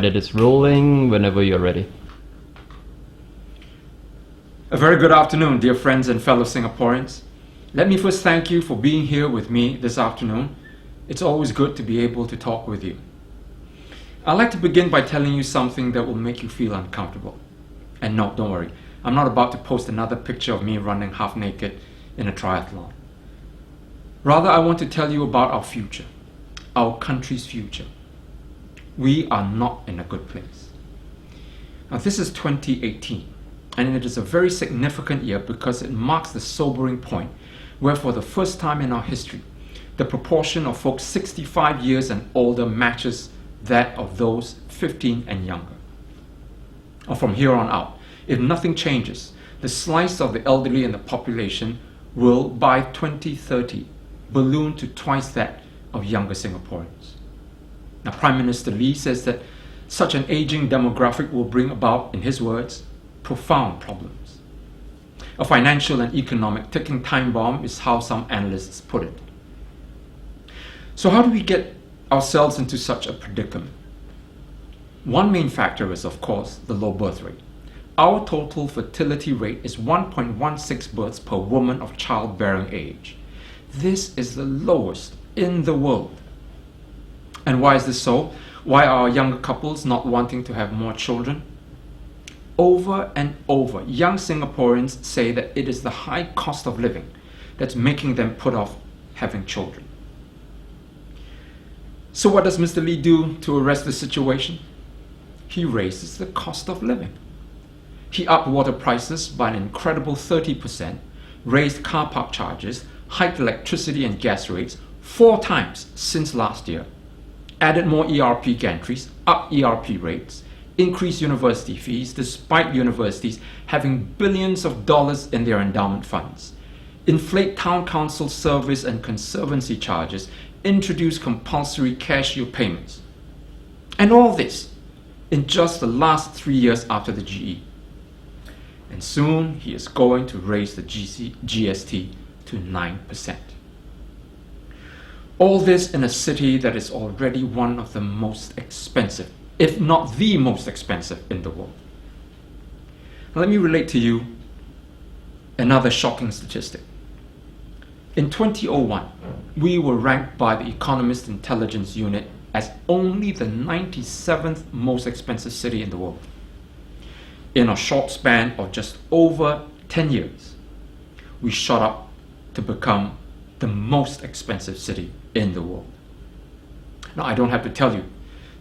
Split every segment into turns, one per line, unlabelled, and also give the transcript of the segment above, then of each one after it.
it is rolling whenever you're ready.
A very good afternoon, dear friends and fellow Singaporeans. Let me first thank you for being here with me this afternoon. It's always good to be able to talk with you. I'd like to begin by telling you something that will make you feel uncomfortable. And no, don't worry, I'm not about to post another picture of me running half naked in a triathlon. Rather, I want to tell you about our future, our country's future. We are not in a good place. Now, this is 2018, and it is a very significant year because it marks the sobering point where for the first time in our history, the proportion of folks 65 years and older matches that of those 15 and younger. Or from here on out, if nothing changes, the slice of the elderly in the population will, by 2030, balloon to twice that of younger Singaporeans. Now, Prime Minister Lee says that such an aging demographic will bring about, in his words, profound problems. A financial and economic ticking time bomb is how some analysts put it. So how do we get ourselves into such a predicament? One main factor is, of course, the low birth rate. Our total fertility rate is 1.16 births per woman of childbearing age. This is the lowest in the world. And why is this so? Why are younger couples not wanting to have more children? Over and over, young Singaporeans say that it is the high cost of living that's making them put off having children. So what does Mr. Lee do to arrest the situation? He raises the cost of living. He upped water prices by an incredible 30%, raised car park charges, hiked electricity and gas rates 4 times since last year, added more ERP gantries, upped ERP rates, increased university fees despite universities having billions of dollars in their endowment funds, inflate town council service and conservancy charges, introduce compulsory cashier payments. And all this in just the last 3 years after the GE. And soon he is going to raise the GST to 9%. All this in a city that is already one of the most expensive, if not the most expensive in the world. Now, let me relate to you another shocking statistic. In 2001, we were ranked by the Economist Intelligence Unit as only the 97th most expensive city in the world. In a short span of just over 10 years, we shot up to become the most expensive city in the world. Now, I don't have to tell you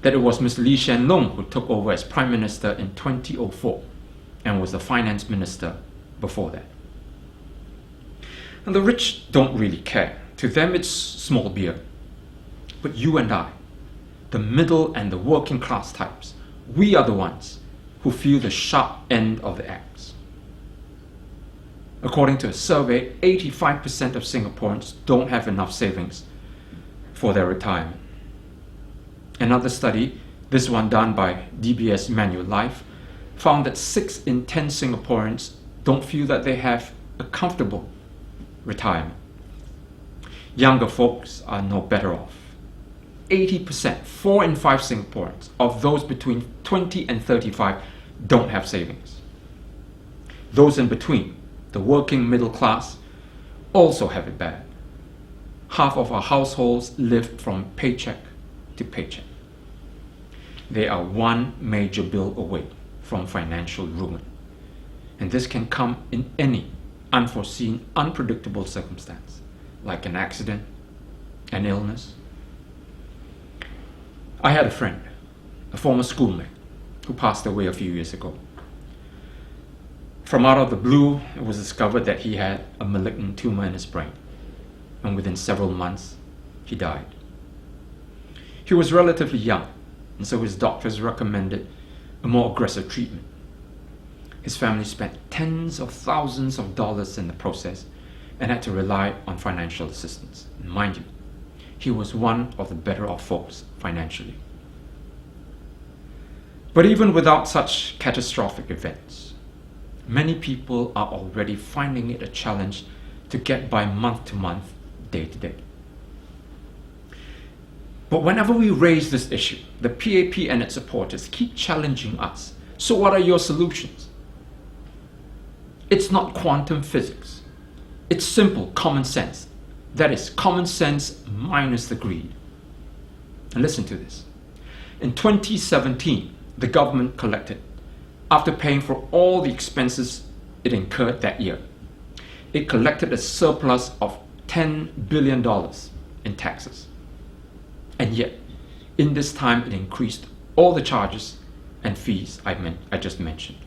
that it was Mr. Lee Hsien Loong who took over as Prime Minister in 2004 and was the Finance Minister before that. And the rich don't really care. To them, it's small beer. But you and I, the middle and the working class types, we are the ones who feel the sharp end of the axe. According to a survey, 85% of Singaporeans don't have enough savings for their retirement. Another study, this one done by DBS Manulife, found that 6 in 10 Singaporeans don't feel that they have a comfortable retirement. Younger folks are no better off. 80%, 4 in 5 Singaporeans, of those between 20 and 35 don't have savings. Those in between, the working middle class, also have it bad. Half of our households live from paycheck to paycheck. They are one major bill away from financial ruin. And this can come in any unforeseen, unpredictable circumstance, like an accident, an illness. I had a friend, a former schoolmate, who passed away a few years ago. From out of the blue, it was discovered that he had a malignant tumor in his brain, and within several months, he died. He was relatively young, and so his doctors recommended a more aggressive treatment. His family spent tens of thousands of dollars in the process and had to rely on financial assistance. And mind you, he was one of the better off folks financially. But even without such catastrophic events, many people are already finding it a challenge to get by month to month, day to day. But whenever we raise this issue, the PAP and its supporters keep challenging us. So what are your solutions? It's not quantum physics. It's simple common sense. That is, common sense minus the greed. And listen to this. In 2017, the government collected, after paying for all the expenses it incurred that year, it collected a surplus of $10 billion in taxes. And yet, in this time, it increased all the charges and fees I just mentioned.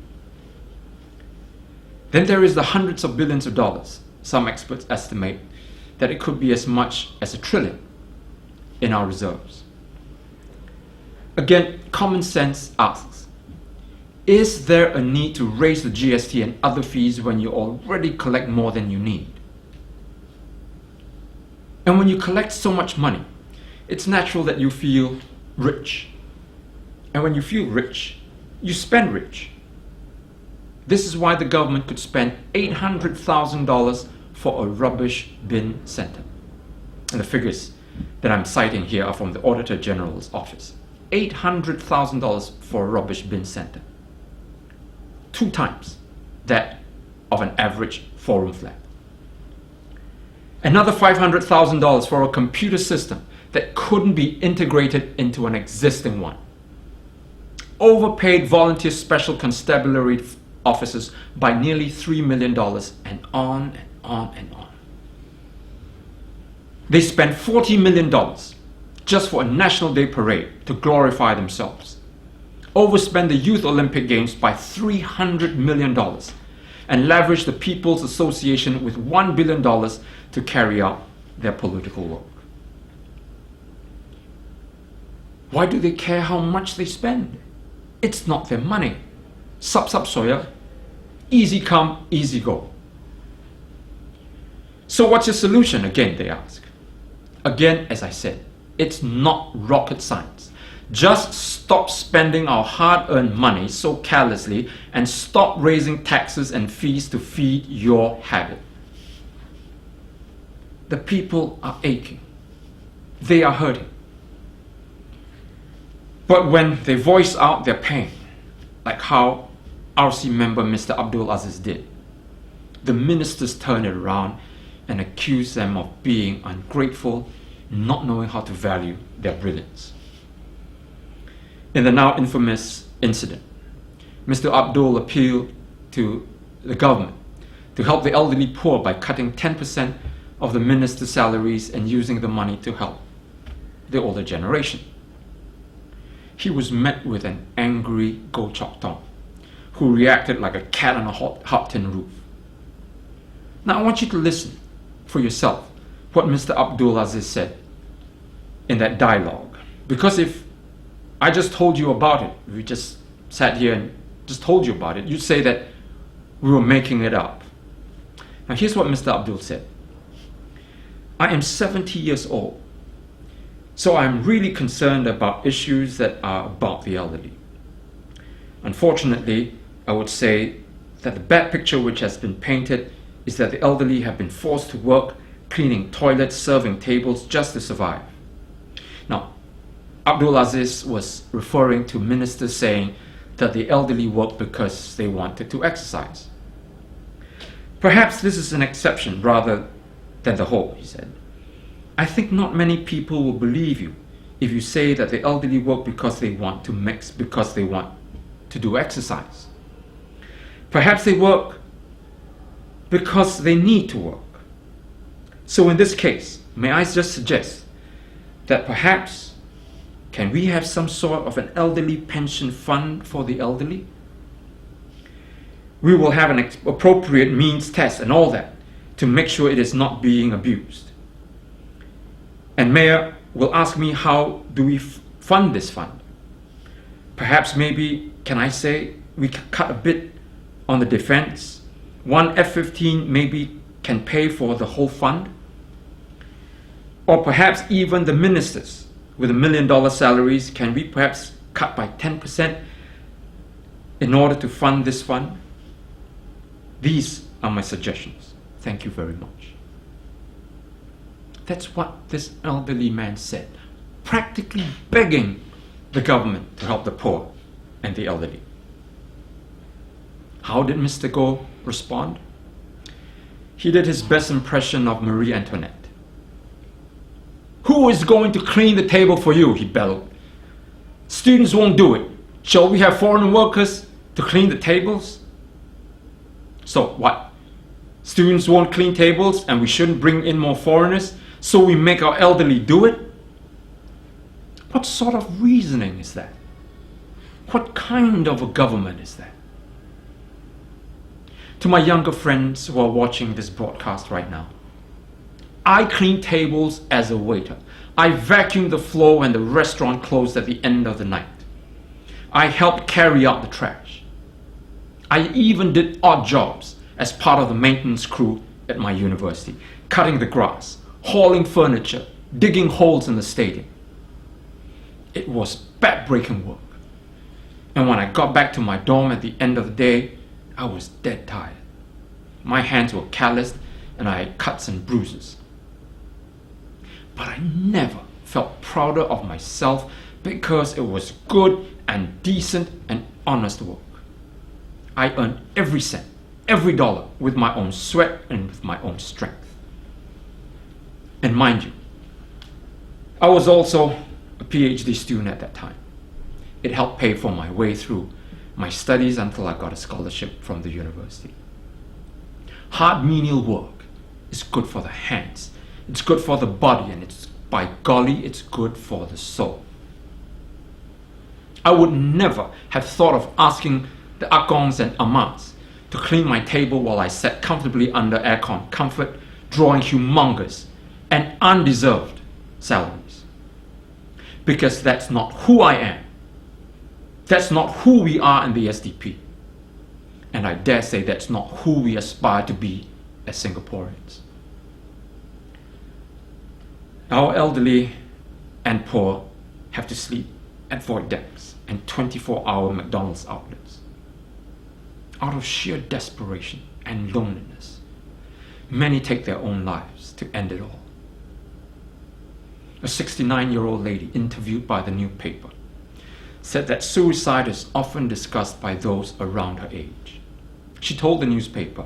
Then there is the hundreds of billions of dollars. Some experts estimate that it could be as much as $1 trillion in our reserves. Again, common sense asks, is there a need to raise the GST and other fees when you already collect more than you need? And when you collect so much money, it's natural that you feel rich. And when you feel rich, you spend rich. This is why the government could spend $800,000 for a rubbish bin center. And the figures that I'm citing here are from the Auditor General's office. $800,000 for a rubbish bin center. 2 times that of an average 4-room flat. Another $500,000 for a computer system that couldn't be integrated into an existing one. Overpaid volunteer special constabulary officers by nearly $3 million, and on and on and on. They spent $40 million just for a National Day parade to glorify themselves. Overspent the Youth Olympic Games by $300 million and leveraged the People's Association with $1 billion to carry out their political work. Why do they care how much they spend? It's not their money. Sup soya, easy come, easy go. So what's your solution? Again, they ask. Again, as I said, it's not rocket science. Just stop spending our hard-earned money so carelessly and stop raising taxes and fees to feed your habit. The people are aching. They are hurting. But when they voice out their pain, like how RC member Mr. Abdul Aziz did, the ministers turn it around and accuse them of being ungrateful, not knowing how to value their brilliance. In the now infamous incident, Mr. Abdul appealed to the government to help the elderly poor by cutting 10% of the ministers' salaries and using the money to help the older generation. He was met with an angry Go Chok Tong, who reacted like a cat on a hot tin roof. Now I want you to listen for yourself what Mr. Abdul Aziz said in that dialogue. Because if I just told you about it, we just sat here and just told you about it, you'd say that we were making it up. Now here's what Mr. Abdul said. I am 70 years old, so I'm really concerned about issues that are about the elderly. Unfortunately, I would say that the bad picture which has been painted is that the elderly have been forced to work cleaning toilets, serving tables just to survive. Now, Abdul Aziz was referring to ministers saying that the elderly work because they wanted to exercise. Perhaps this is an exception rather than the whole, he said. I think not many people will believe you if you say that the elderly work because they want to mix, because they want to do exercise. Perhaps they work because they need to work. So in this case, may I just suggest that perhaps can we have some sort of an elderly pension fund for the elderly? We will have an appropriate means test and all that to make sure it is not being abused. And Mayor will ask me, how do we fund this fund? Perhaps maybe, can I say, we can cut a bit on the defense. One F-15 maybe can pay for the whole fund. Or perhaps even the ministers with $1 million salaries, can we perhaps cut by 10% in order to fund this fund? These are my suggestions. Thank you very much. That's what this elderly man said. practically begging the government to help the poor and the elderly. How did Mr. Goh respond? He did his best impression of Marie Antoinette. "Who is going to clean the table for you?" he bellowed. "Students won't do it. Shall we have foreign workers to clean the tables?" So what? Students won't clean tables and we shouldn't bring in more foreigners, so we make our elderly do it? What sort of reasoning is that? What kind of a government is that? To my younger friends who are watching this broadcast right now, I clean tables as a waiter. I vacuum the floor when the restaurant closed at the end of the night. I helped carry out the trash. I even did odd jobs as part of the maintenance crew at my university, cutting the grass, hauling furniture, digging holes in the stadium. It was back-breaking work. And when I got back to my dorm at the end of the day, I was dead tired. My hands were calloused and I had cuts and bruises. But I never felt prouder of myself because it was good and decent and honest work. I earned every cent, every dollar with my own sweat and with my own strength. And mind you, I was also a PhD student at that time. It helped pay for my way through my studies until I got a scholarship from the university. Hard menial work is good for the hands, it's good for the body, and by golly, it's good for the soul. I would never have thought of asking the akongs and amas to clean my table while I sat comfortably under aircon comfort, drawing humongous and undeserved salaries. Because that's not who I am. That's not who we are in the SDP. And I dare say that's not who we aspire to be as Singaporeans. Our elderly and poor have to sleep at void decks and 24-hour McDonald's outlets. Out of sheer desperation and loneliness, many take their own lives to end it all. A 69-year-old lady interviewed by the new paper said that suicide is often discussed by those around her age. She told the newspaper,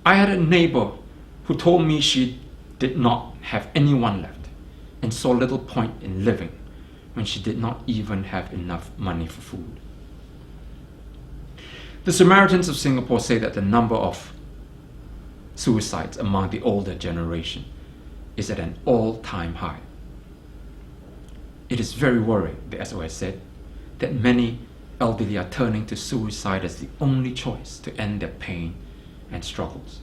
"I had a neighbor who told me she did not have anyone left and saw little point in living when she did not even have enough money for food." The Samaritans of Singapore say that the number of suicides among the older generation is at an all-time high. It is very worrying, the SOS said, that many elderly are turning to suicide as the only choice to end their pain and struggles.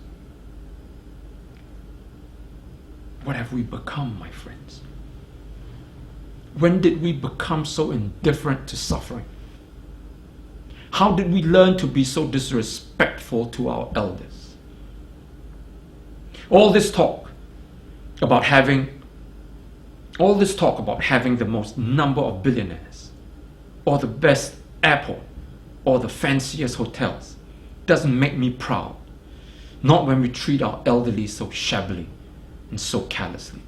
What have we become, my friends? When did we become so indifferent to suffering? How did we learn to be so disrespectful to our elders? All this talk about having the most number of billionaires, or the best airport, or the fanciest hotels doesn't make me proud. Not when we treat our elderly so shabbily and so callously.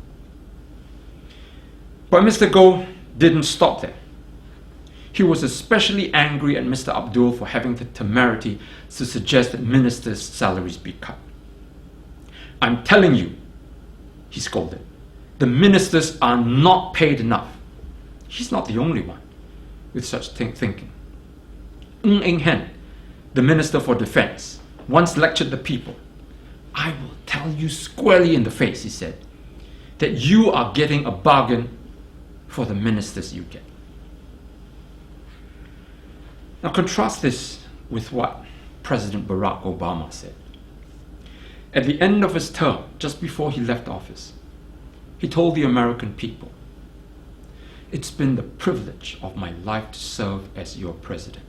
But Mr. Goh didn't stop there. He was especially angry at Mr. Abdul for having the temerity to suggest that ministers' salaries be cut. "I'm telling you," he scolded, "the ministers are not paid enough." He's not the only one with such thinking. Ng Eng Hen, the Minister for Defense, once lectured the people. "I will tell you squarely in the face," he said, "that you are getting a bargain for the ministers you get." Now contrast this with what President Barack Obama said. At the end of his term, just before he left office, he told the American people, "It's been the privilege of my life to serve as your president."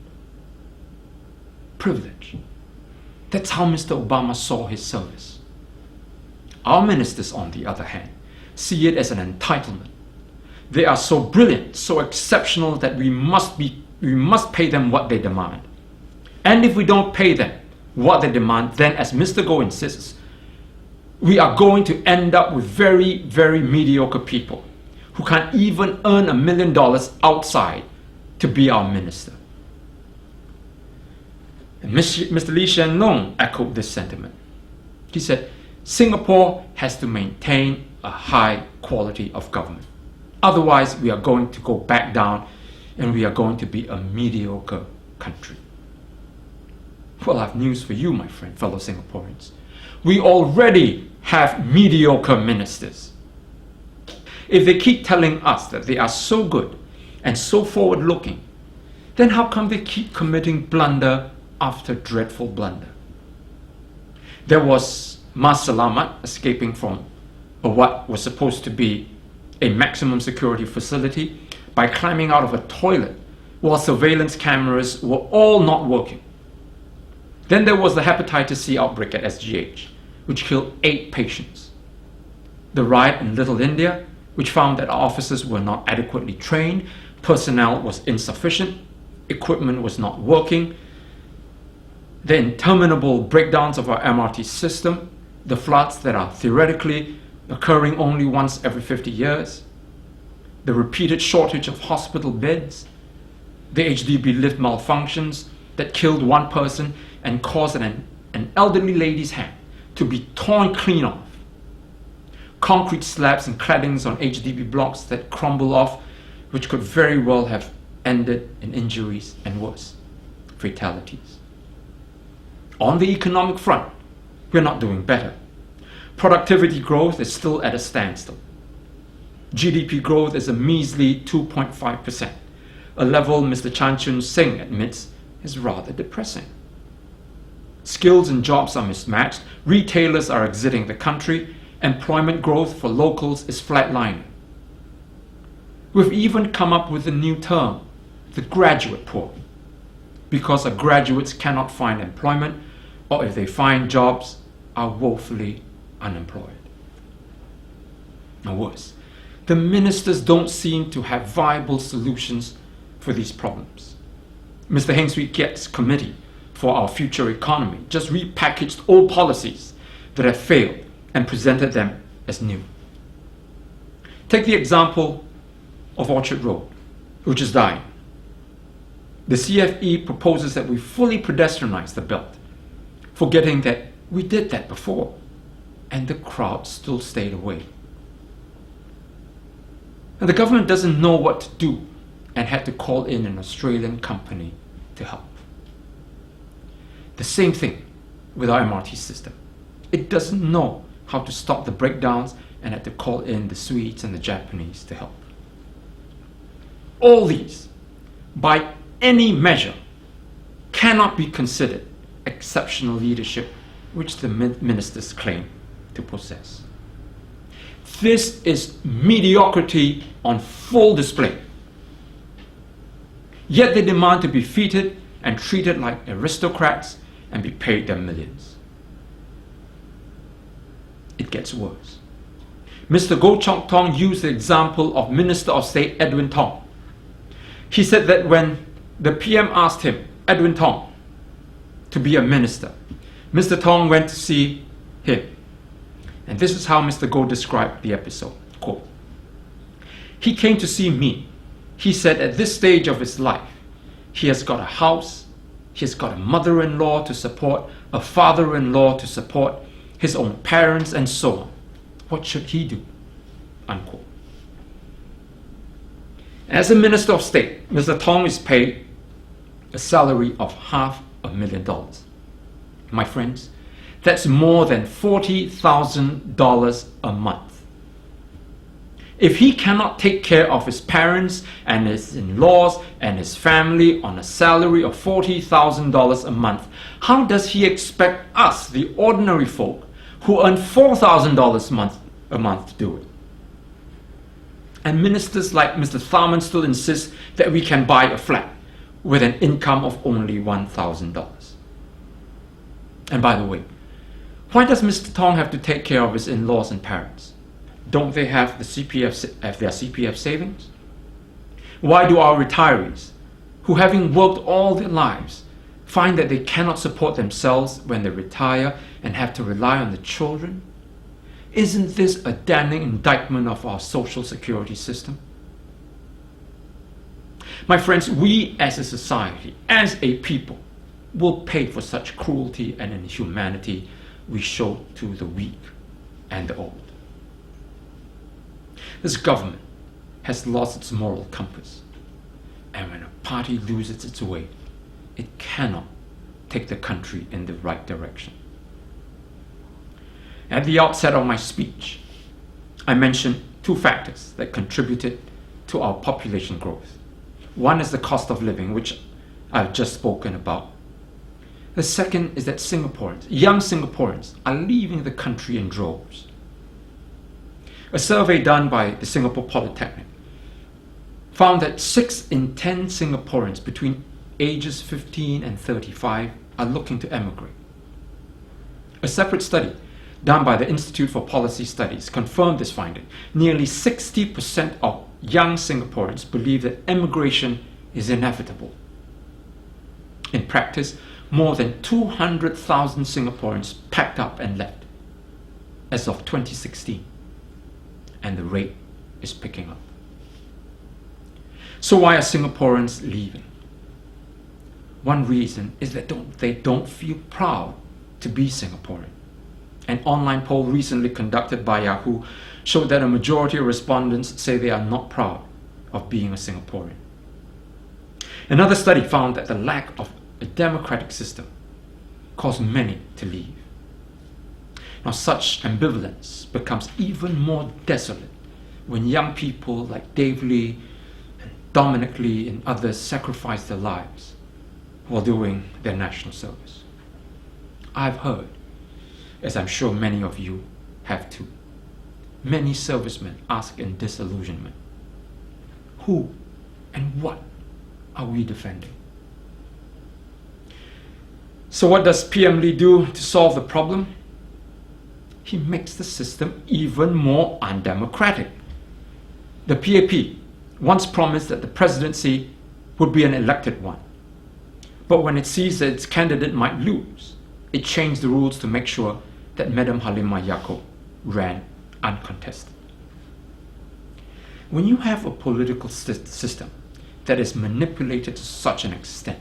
Privilege. That's how Mr. Obama saw his service. Our ministers, on the other hand, see it as an entitlement. They are so brilliant, so exceptional that we must pay them what they demand. And if we don't pay them what they demand, then, as Mr. Goh insists, we are going to end up with very, very mediocre people who can't even earn $1 million outside to be our minister. And Mr. Lee Hsien Loong echoed this sentiment. He said, Singapore has to maintain a high quality of government. Otherwise, we are going to go back down and we are going to be a mediocre country. Well, I have news for you, my friend, fellow Singaporeans. We already have mediocre ministers. If they keep telling us that they are so good and so forward-looking, then how come they keep committing blunder after dreadful blunder? There was Mas Salamat escaping from what was supposed to be a maximum security facility by climbing out of a toilet while surveillance cameras were all not working. Then there was the hepatitis C outbreak at SGH, which killed 8 patients. The riot in Little India, which found that our officers were not adequately trained, personnel was insufficient, equipment was not working, the interminable breakdowns of our MRT system, the floods that are theoretically occurring only once every 50 years, the repeated shortage of hospital beds, the HDB lift malfunctions that killed 1 person and caused an elderly lady's hand to be torn clean off, concrete slabs and claddings on HDB blocks that crumble off, which could very well have ended in injuries and worse, fatalities. On the economic front, we're not doing better. Productivity growth is still at a standstill. GDP growth is a measly 2.5%, a level Mr. Chan Chun Sing admits is rather depressing. Skills and jobs are mismatched, retailers are exiting the country, employment growth for locals is flatlining. We've even come up with a new term, the graduate poor, because our graduates cannot find employment, or if they find jobs, are woefully unemployed. Or worse, the ministers don't seem to have viable solutions for these problems. Mr. Heng Swee Keat's committee for our future economy just repackaged old policies that have failed and presented them as new. Take the example of Orchard Road, which is dying. The CFE proposes that we fully pedestrianize the belt, forgetting that we did that before, and the crowd still stayed away. And the government doesn't know what to do and had to call in an Australian company to help. The same thing with our MRT system. It doesn't know how to stop the breakdowns and had to call in the Swedes and the Japanese to help. All these, by any measure, cannot be considered exceptional leadership which the ministers claim to possess. This is mediocrity on full display. Yet they demand to be feted and treated like aristocrats and be paid their millions. It gets worse. Mr. Goh Chok Tong used the example of Minister of State Edwin Tong. He said that when the PM asked him, Edwin Tong, to be a minister, Mr. Tong went to see him. And this is how Mr. Goh described the episode. Quote, "He came to see me. He said at this stage of his life, he has got a house, he has got a mother-in-law to support, a father-in-law to support, his own parents, and so on. What should he do?" Unquote. As a Minister of State, Mr. Tong is paid a salary of $500,000. My friends, that's more than $40,000 a month. If he cannot take care of his parents and his in-laws and his family on a salary of $40,000 a month, how does he expect us, the ordinary folk, who earn $4,000 a month to do it? And ministers like Mr. Tharman still insist that we can buy a flat with an income of only $1,000. And by the way, why does Mr. Tong have to take care of his in-laws and parents? Don't they have their CPF savings? Why do our retirees, who having worked all their lives, find that they cannot support themselves when they retire and have to rely on the children? Isn't this a damning indictment of our social security system? My friends, we as a society, as a people, will pay for such cruelty and inhumanity we show to the weak and the old. This government has lost its moral compass, and when a party loses its way, it cannot take the country in the right direction. At the outset of my speech, I mentioned two factors that contributed to our population growth. One is the cost of living, which I've just spoken about. The second is that Singaporeans, young Singaporeans, are leaving the country in droves. A survey done by the Singapore Polytechnic found that 6 in 10 Singaporeans between ages 15 and 35 are looking to emigrate. A separate study done by the Institute for Policy Studies confirmed this finding. Nearly 60% of young Singaporeans believe that emigration is inevitable. In practice, more than 200,000 Singaporeans packed up and left as of 2016, and the rate is picking up. So why are Singaporeans leaving? One reason is that they don't feel proud to be Singaporean. An online poll recently conducted by Yahoo showed that a majority of respondents say they are not proud of being a Singaporean. Another study found that the lack of a democratic system caused many to leave. Now, such ambivalence becomes even more desolate when young people like Dave Lee, and Dominic Lee, and others sacrifice their lives while doing their national service. I've heard, as I'm sure many of you have too, many servicemen ask in disillusionment, who and what are we defending? So what does PM Lee do to solve the problem? He makes the system even more undemocratic. The PAP once promised that the presidency would be an elected one. But when it sees that its candidate might lose, it changed the rules to make sure that Madam Halimah Yacob ran uncontested. When you have a political system that is manipulated to such an extent,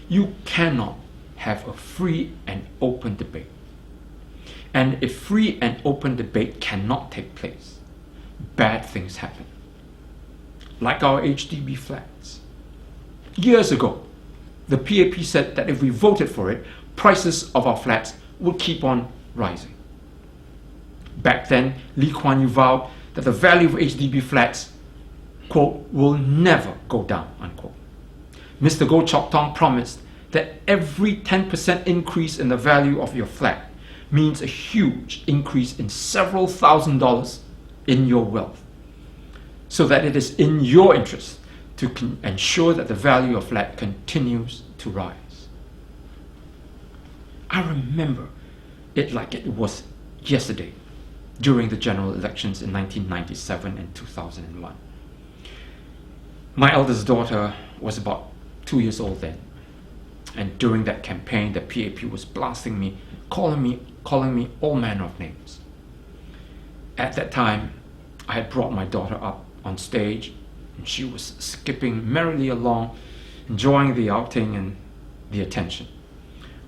you cannot have a free and open debate. And if free and open debate cannot take place, bad things happen. Like our HDB flats. Years ago, the PAP said that if we voted for it, prices of our flats would keep on rising. Back then, Lee Kuan Yew vowed that the value of HDB flats, quote, will never go down, unquote. Mr. Goh Chok Tong promised that every 10% increase in the value of your flat means a huge increase in several $1,000s in your wealth, so that it is in your interest to ensure that the value of flat continues to rise. I remember it like it was yesterday during the general elections in 1997 and 2001. My eldest daughter was about 2 years old then, and during that campaign the PAP was blasting me, calling me all manner of names. At that time, I had brought my daughter up on stage, and she was skipping merrily along, enjoying the outing and the attention,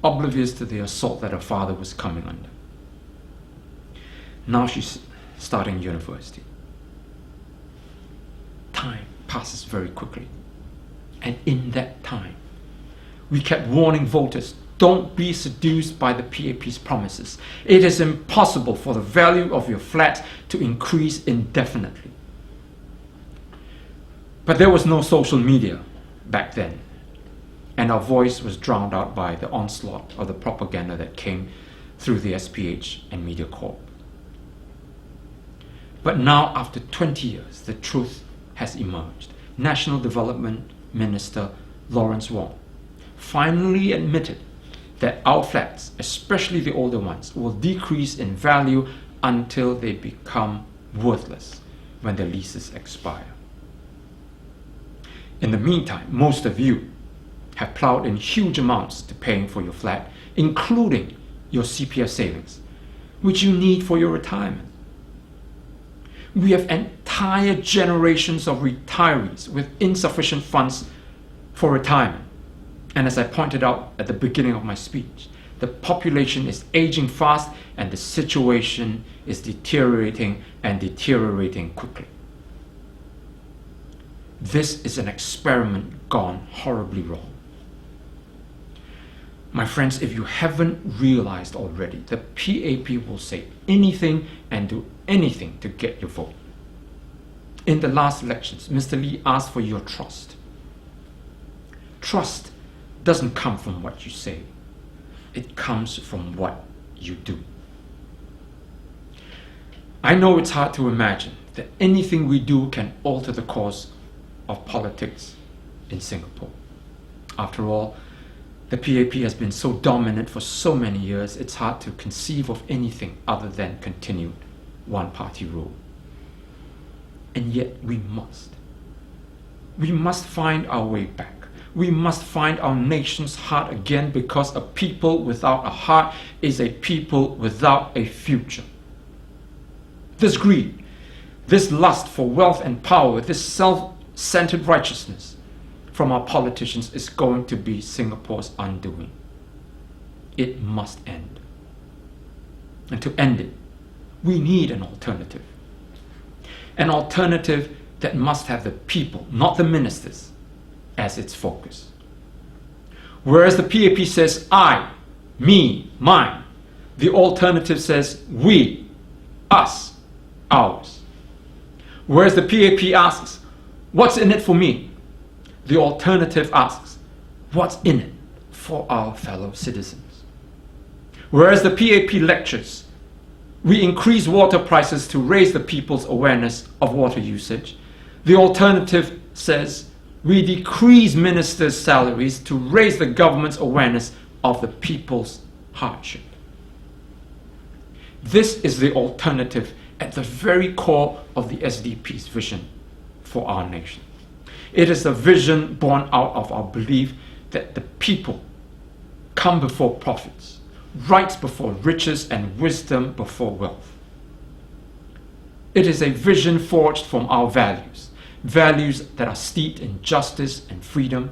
oblivious to the assault that her father was coming under. Now she's starting university. Time passes very quickly, and in that time, we kept warning voters, don't be seduced by the PAP's promises. It is impossible for the value of your flat to increase indefinitely. But there was no social media back then, and our voice was drowned out by the onslaught of the propaganda that came through the SPH and MediaCorp. But now, after 20 years, the truth has emerged. National Development Minister Lawrence Wong finally admitted that our flats, especially the older ones, will decrease in value until they become worthless when their leases expire. In the meantime, most of you have plowed in huge amounts to paying for your flat, including your CPF savings, which you need for your retirement. We have entire generations of retirees with insufficient funds for retirement. And as I pointed out at the beginning of my speech, the population is aging fast and the situation is deteriorating quickly. This is an experiment gone horribly wrong. My friends, if you haven't realized already, the PAP will say anything and do anything to get your vote. In the last elections, Mr. Lee asked for your trust. Trust doesn't come from what you say. It comes from what you do. I know it's hard to imagine that anything we do can alter the course of politics in Singapore. After all, the PAP has been so dominant for so many years, it's hard to conceive of anything other than continued one-party rule. And yet we must. We must find our way back. We must find our nation's heart again, because a people without a heart is a people without a future. This greed, this lust for wealth and power, this self-centered righteousness from our politicians is going to be Singapore's undoing. It must end. And to end it, we need an alternative. An alternative that must have the people, not the ministers, as its focus. Whereas the PAP says I, me, mine, the alternative says we, us, ours. Whereas the PAP asks, what's in it for me? The alternative asks, what's in it for our fellow citizens? Whereas the PAP lectures, we increase water prices to raise the people's awareness of water usage, the alternative says, we decrease ministers' salaries to raise the government's awareness of the people's hardship. This is the alternative at the very core of the SDP's vision for our nation. It is a vision born out of our belief that the people come before profits, rights before riches, and wisdom before wealth. It is a vision forged from our values, values that are steeped in justice and freedom,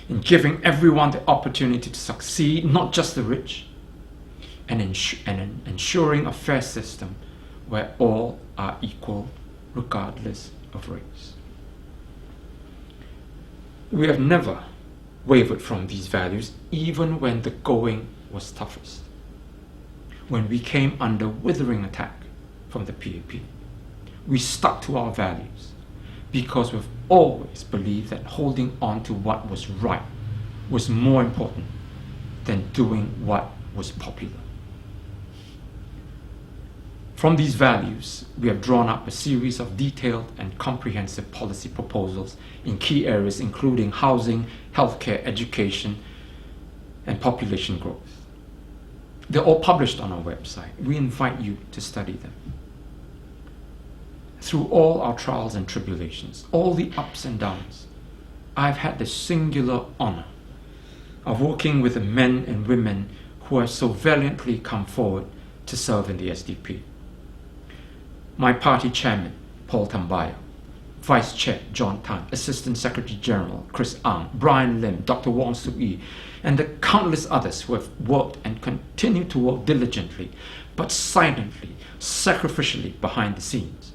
in giving everyone the opportunity to succeed, not just the rich, and in ensuring a fair system where all are equal regardless of race. We have never wavered from these values, even when the going was toughest, when we came under withering attack from the PAP. We stuck to our values because we've always believed that holding on to what was right was more important than doing what was popular. From these values, we have drawn up a series of detailed and comprehensive policy proposals in key areas including housing, healthcare, education, and population growth. They're all published on our website. We invite you to study them. Through all our trials and tribulations, all the ups and downs, I've had the singular honor of working with the men and women who have so valiantly come forward to serve in the SDP. My party chairman, Paul Tambaya, Vice Chair, John Tan, Assistant Secretary General, Chris Ang, Brian Lim, Dr. Wong Soo-Yi, and the countless others who have worked and continue to work diligently, but silently, sacrificially behind the scenes,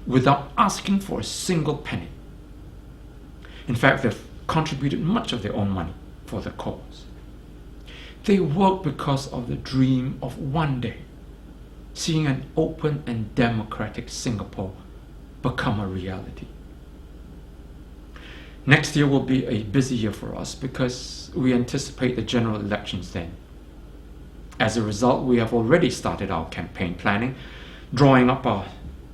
without asking for a single penny. In fact, they've contributed much of their own money for the cause. They work because of the dream of one day seeing an open and democratic Singapore become a reality. Next year will be a busy year for us because we anticipate the general elections then. As a result, we have already started our campaign planning, drawing up our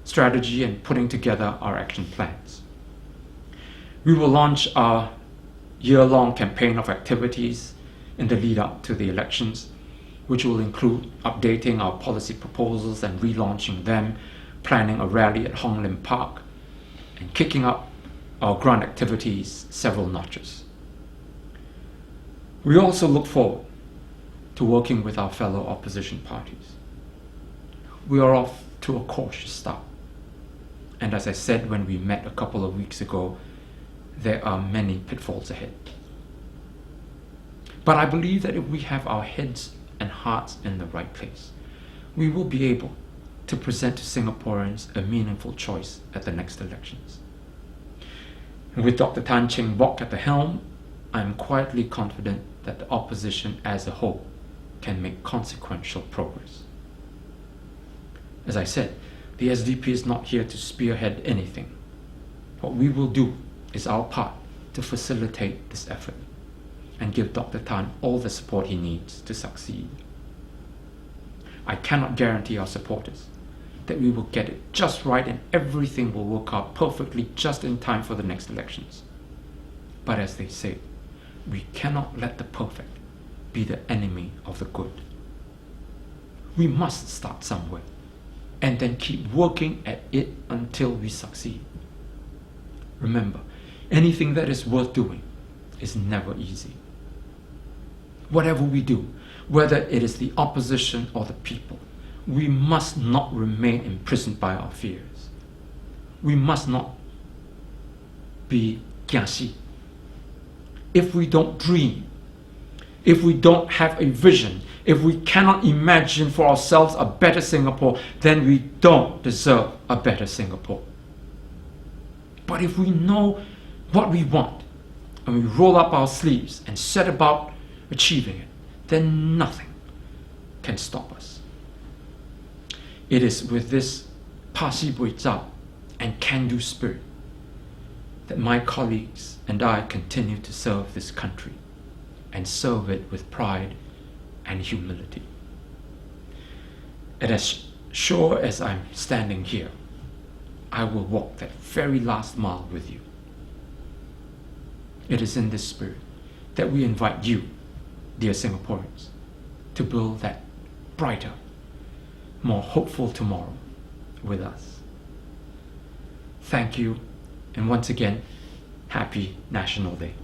strategy and putting together our action plans. We will launch our year-long campaign of activities in the lead-up to the elections, which will include updating our policy proposals and relaunching them, planning a rally at Hong Lim Park, and kicking up our grant activities several notches. We also look forward to working with our fellow opposition parties. we are off to a cautious start. And as I said when we met a couple of weeks ago, there are many pitfalls ahead. But I believe that if we have our heads and hearts in the right place, we will be able to present to Singaporeans a meaningful choice at the next elections. And with Dr. Tan Cheng Bock at the helm, I am quietly confident that the opposition as a whole can make consequential progress. As I said, the SDP is not here to spearhead anything. What we will do is our part to facilitate this effort and give Dr. Tan all the support he needs to succeed. I cannot guarantee our supporters that we will get it just right and everything will work out perfectly just in time for the next elections. But as they say, we cannot let the perfect be the enemy of the good. We must start somewhere and then keep working at it until we succeed. Remember, anything that is worth doing is never easy. Whatever we do, whether it is the opposition or the people, we must not remain imprisoned by our fears. We must not be kiasi. If we don't dream, if we don't have a vision, if we cannot imagine for ourselves a better Singapore, then we don't deserve a better Singapore. But if we know what we want, and we roll up our sleeves and set about achieving it, then nothing can stop us. It is with this pasi bui zao and can-do spirit that my colleagues and I continue to serve this country and serve it with pride and humility. And as sure as I'm standing here, I will walk that very last mile with you. It is in this spirit that we invite you, dear Singaporeans, to build that brighter, more hopeful tomorrow with us. Thank you, and once again, happy National Day.